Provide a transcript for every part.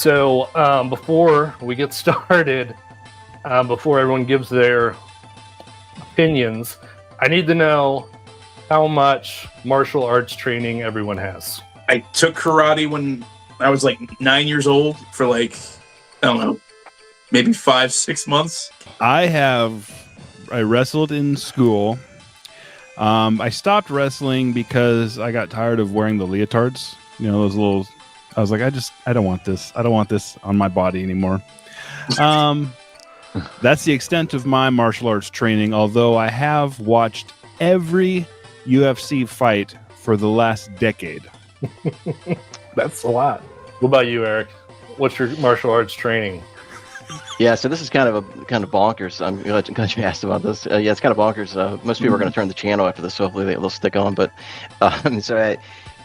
So before we get started, before everyone gives their opinions, I need to know how much martial arts training everyone has. I took karate when I was like 9 years old for like, I don't know, maybe 5-6 months. I wrestled in school. I stopped wrestling because I got tired of wearing the leotards. You know, those little, I was like, I don't want this. I don't want this on my body anymore. That's the extent of my martial arts training, although I have watched every UFC fight for the last decade. That's a lot. What about you, Eric? What's your martial arts training? Yeah, so this is kind of bonkers. I'm glad you asked about this. Yeah, it's kind of bonkers. Most people are going to turn the channel after this, so hopefully they'll stick on. But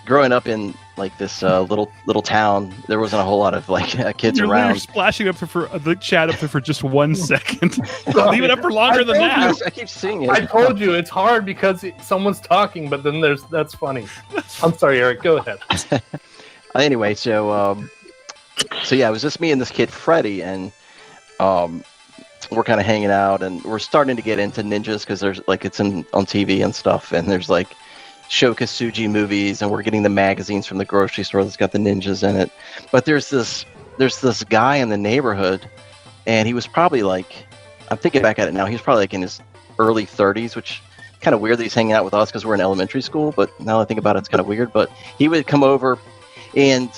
growing up in like this little town, there wasn't a whole lot of like kids You're around. Splashing up for the chat up there for just 1 second. Leave it up for longer than that. I keep seeing it. I told you it's hard because someone's talking, but then that's funny. I'm sorry, Eric. Go ahead. Anyway, so yeah, it was just me and this kid Freddie, and we're kind of hanging out, and we're starting to get into ninjas because there's like it's on TV and stuff, and there's like Shokasuji movies, and we're getting the magazines from the grocery store that's got the ninjas in it. But there's this guy in the neighborhood, and he was probably like, I'm thinking back at it now, he was probably like in his early 30s, which kind of weird that he's hanging out with us because we're in elementary school. But now that I think about it, it's kind of weird. But he would come over, and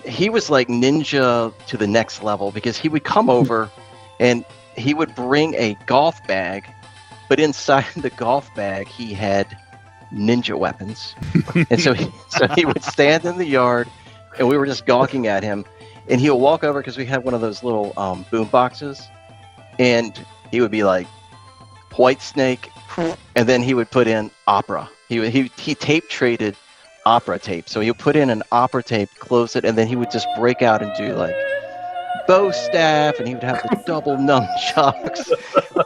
he was like ninja to the next level because he would come over and he would bring a golf bag, but inside the golf bag he had ninja weapons. And so he would stand in the yard, and we were just gawking at him, and he would walk over because we had one of those little boom boxes, and he would be like White Snake, and then he would put in opera. He tape traded opera tape, so he would put in an opera tape, close it, and then he would just break out and do like bow staff, and he would have the double nunchucks.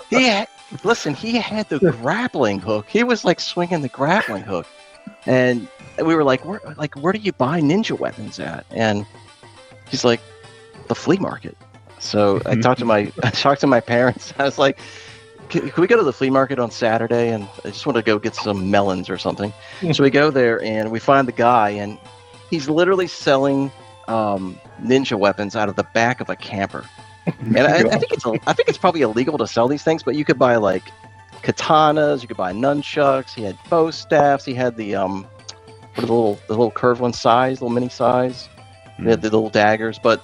He had the grappling hook. He was like swinging the grappling hook, and we were like, where do you buy ninja weapons at? And he's like, the flea market. So I talked to my parents. I was like, can we go to the flea market on Saturday? And I just want to go get some melons or something. So we go there, and we find the guy, and he's literally selling ninja weapons out of the back of a camper. And I think it's probably illegal to sell these things, but you could buy like katanas, you could buy nunchucks. He had bow staffs. He had the little curved one size, little mini size. He had the little daggers. But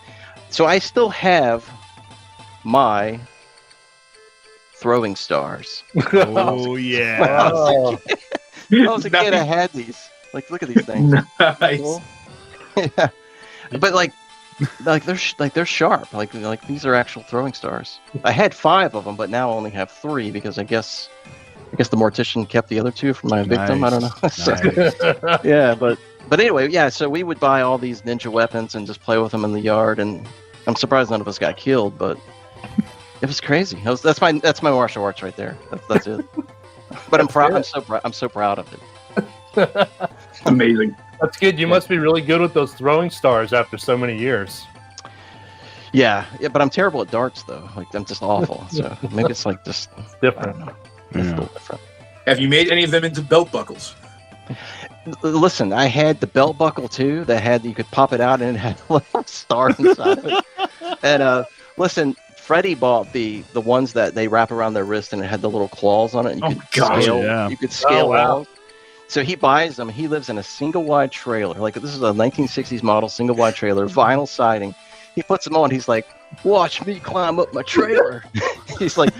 so I still have my throwing stars. Oh yeah! When I was a kid, I had these. Like, look at these things. Nice. Cool. Yeah, but like they're sharp. Like these are actual throwing stars. I had 5 of them, but now I only have 3 because I guess the mortician kept the other 2 for my victim. I don't know. Nice. Yeah, but anyway, yeah. So we would buy all these ninja weapons and just play with them in the yard, and I'm surprised none of us got killed, but it was crazy. That's my martial arts right there. That's it. But I'm proud. I'm so proud of it. Amazing. That's good. You must be really good with those throwing stars after so many years. Yeah, but I'm terrible at darts though. Like I'm just awful. So maybe it's like just Different. I don't know. It's a little different. Have you made any of them into belt buckles? Listen, I had the belt buckle too. You could pop it out and it had a little star inside of it. And listen, Freddie bought the ones that they wrap around their wrist and it had the little claws on it. And you could scale walls. So he buys them. He lives in a single wide trailer. Like this is a 1960s model single wide trailer, vinyl siding. He puts them on. He's like, "Watch me climb up my trailer." He's like,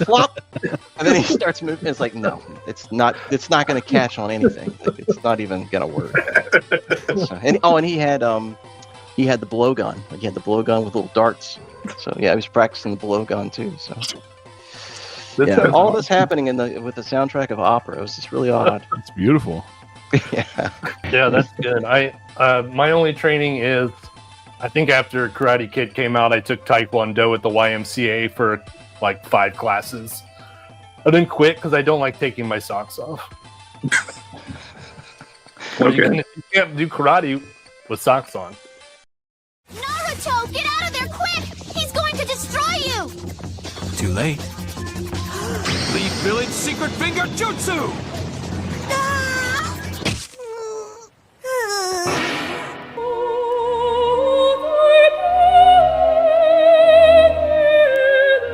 "Flop," and then he starts moving. It's like, no, it's not. It's not going to catch on anything. Like, it's not even going to work. So, and he had the blow gun. Like he had the blow gun with little darts. So yeah, he was practicing the blow gun too. So. Yeah, all this happening with the soundtrack of opera. It was just really odd. It's beautiful. Yeah, that's good. My only training is, I think after Karate Kid came out, I took Taekwondo at the YMCA for like 5 classes. I didn't quit because I don't like taking my socks off. Well, you can't do karate with socks on. Naruto, get out! here, quick! He's going to destroy you! Too late. Leaf Village Secret Finger Jutsu!